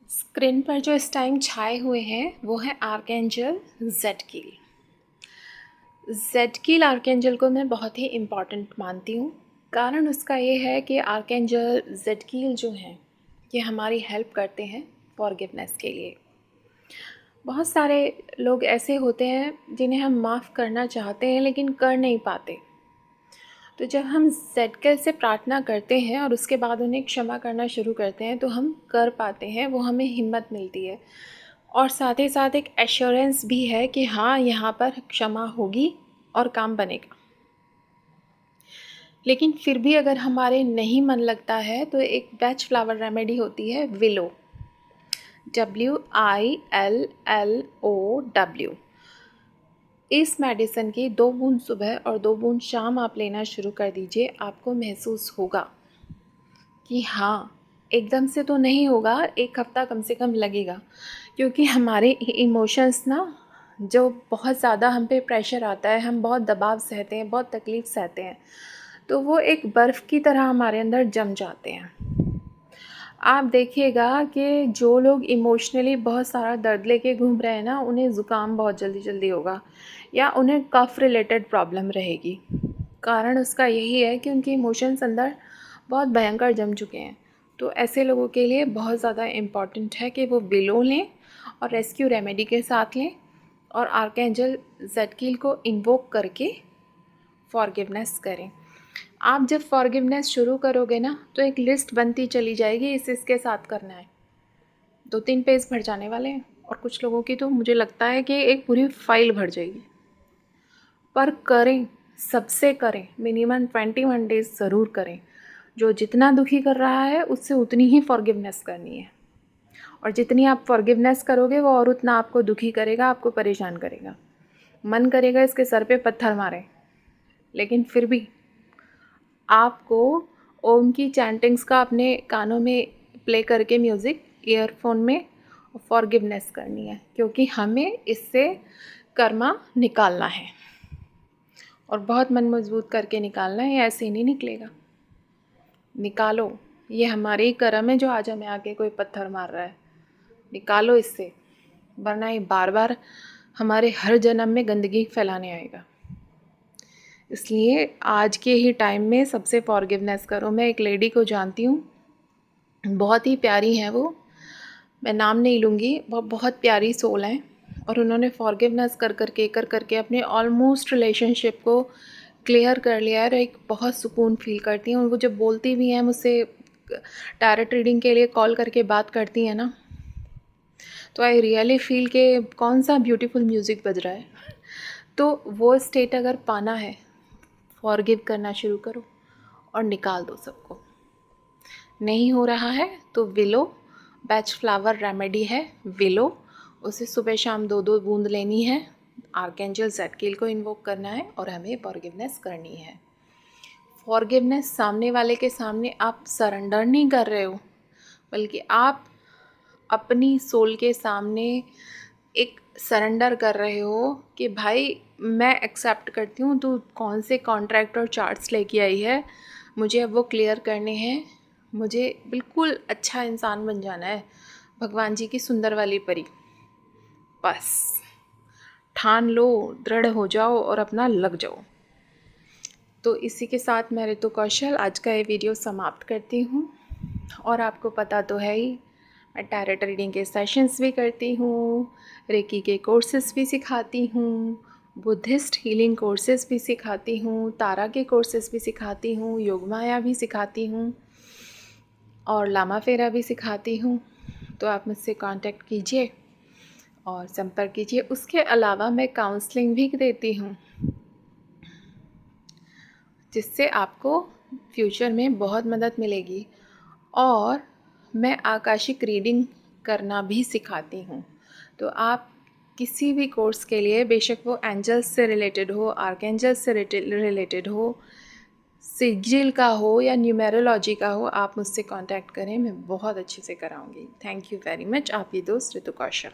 Screen पर जो इस टाइम छाए हुए हैं वो है आर्कएंजल ज़ेडकील। ज़ेडकील आर्कएंजल को मैं बहुत ही इम्पॉर्टेंट मानती हूँ। कारण उसका ये है कि आर्कएंजल ज़ेडकील जो हैं ये हमारी हेल्प करते हैं फॉरगिवनेस के लिए। बहुत सारे लोग ऐसे होते हैं जिन्हें हम माफ़ करना चाहते हैं लेकिन कर नहीं पाते। तो जब हम ज़ेडकील से प्रार्थना करते हैं और उसके बाद उन्हें क्षमा करना शुरू करते हैं तो हम कर पाते हैं, वो हमें हिम्मत मिलती है और साथ ही साथ एक एश्योरेंस भी है कि हाँ, यहाँ पर क्षमा होगी और काम बनेगा। लेकिन फिर भी अगर हमारे नहीं मन लगता है तो एक वेज फ्लावर रेमेडी होती है विलो, WILLOW। इस मेडिसिन की 2 बूंद सुबह और 2 बूंद शाम आप लेना शुरू कर दीजिए। आपको महसूस होगा कि हाँ, एकदम से तो नहीं होगा, 1 हफ़्ता कम से कम लगेगा, क्योंकि हमारे इमोशंस ना जो बहुत ज़्यादा हम पे प्रेशर आता है, हम बहुत दबाव सहते हैं, बहुत तकलीफ़ सहते हैं, तो वो एक बर्फ़ की तरह हमारे अंदर जम जाते हैं। आप देखिएगा कि जो लोग इमोशनली बहुत सारा दर्द लेके घूम रहे हैं ना, उन्हें ज़ुकाम बहुत जल्दी होगा या उन्हें कफ़ रिलेटेड प्रॉब्लम रहेगी। कारण उसका यही है कि उनके इमोशंस अंदर बहुत भयंकर जम चुके हैं। तो ऐसे लोगों के लिए बहुत ज़्यादा इम्पॉर्टेंट है कि वो विलो लें और रेस्क्यू रेमेडी के साथ लें और आर्कएंजल ज़ेडकील को इन्वोक करके फॉरगिवनेस करें। आप जब फॉरगिवनेस शुरू करोगे ना तो एक लिस्ट बनती चली जाएगी, इसके साथ करना है। 2-3 पेज भर जाने वाले हैं और कुछ लोगों की तो मुझे लगता है कि एक पूरी फाइल भर जाएगी। पर करें, सबसे करें, मिनिमम 21 डेज़ ज़रूर करें। जो जितना दुखी कर रहा है उससे उतनी ही फॉरगिवनेस करनी है और जितनी आप फॉरगिवनेस करोगे वो और उतना आपको दुखी करेगा, आपको परेशान करेगा। मन करेगा इसके सर पे पत्थर मारें, लेकिन फिर भी आपको ओम की चैंटिंग्स का अपने कानों में प्ले करके म्यूज़िक ईयरफोन में फॉरगिवनेस करनी है, क्योंकि हमें इससे कर्मा निकालना है और बहुत मन मजबूत करके निकालना है, ऐसे ही नहीं निकलेगा। निकालो, ये हमारे ही कर्म है जो आज हमें आके कोई पत्थर मार रहा है। निकालो इससे, वरना ये बार बार हमारे हर जन्म में गंदगी फैलाने आएगा। इसलिए आज के ही टाइम में सबसे फॉरगिवनेस करो। मैं एक लेडी को जानती हूँ, बहुत ही प्यारी हैं वो, मैं नाम नहीं लूँगी, वो बहुत प्यारी सोल हैं और उन्होंने फॉरगिवनेस कर करके अपने ऑलमोस्ट रिलेशनशिप को क्लियर कर लिया है और एक बहुत सुकून फील करती हैं। और वो जब बोलती भी हैं मुझसे, टैरोट रीडिंग के लिए कॉल करके बात करती हैं ना, तो आई रियली फील के कौन सा ब्यूटीफुल म्यूज़िक बज रहा है। तो वो स्टेट अगर पाना है, फॉरगिव करना शुरू करो और निकाल दो सबको। नहीं हो रहा है तो विलो, बैच फ्लावर रेमेडी है विलो, उसे सुबह शाम 2-2 बूंद लेनी है। आर्कएंजल ज़ेडकील को इन्वोक करना है और हमें फॉरगिवनेस करनी है। फॉरगिवनेस सामने वाले के सामने आप सरेंडर नहीं कर रहे हो, बल्कि आप अपनी सोल के सामने एक सरेंडर कर रहे हो कि भाई मैं एक्सेप्ट करती हूँ, तू कौन से कॉन्ट्रैक्ट और चार्ट्स लेके आई है, मुझे अब वो क्लियर करने हैं। मुझे बिल्कुल अच्छा इंसान बन जाना है, भगवान जी की सुंदर वाली परी। बस ठान लो, दृढ़ हो जाओ और अपना लग जाओ। तो इसी के साथ मैं ऋतु कौशल आज का ये वीडियो समाप्त करती हूँ। और आपको पता तो है ही, मैं टैरोट रीडिंग के सेशंस भी करती हूँ, रेकी के कोर्सेज़ भी सिखाती हूँ, बुद्धिस्ट हीलिंग कोर्सेज़ भी सिखाती हूँ, तारा के कोर्सेज़ भी सिखाती हूँ, योगमाया भी सिखाती हूँ और लामा फेरा भी सिखाती हूँ। तो आप मुझसे कांटेक्ट कीजिए और संपर्क कीजिए। उसके अलावा मैं काउंसलिंग भी देती हूँ, जिससे आपको फ्यूचर में बहुत मदद मिलेगी। और मैं आकाशिक रीडिंग करना भी सिखाती हूँ। तो आप किसी भी कोर्स के लिए, बेशक वो एंजल्स से रिलेटेड हो, आर्कएंजल्स से रिलेटेड हो, सिजिल का हो या न्यूमेरोलॉजी का हो, आप मुझसे कांटेक्ट करें, मैं बहुत अच्छे से कराऊंगी। Thank you very much. आपकी दोस्त ऋतु कौशल।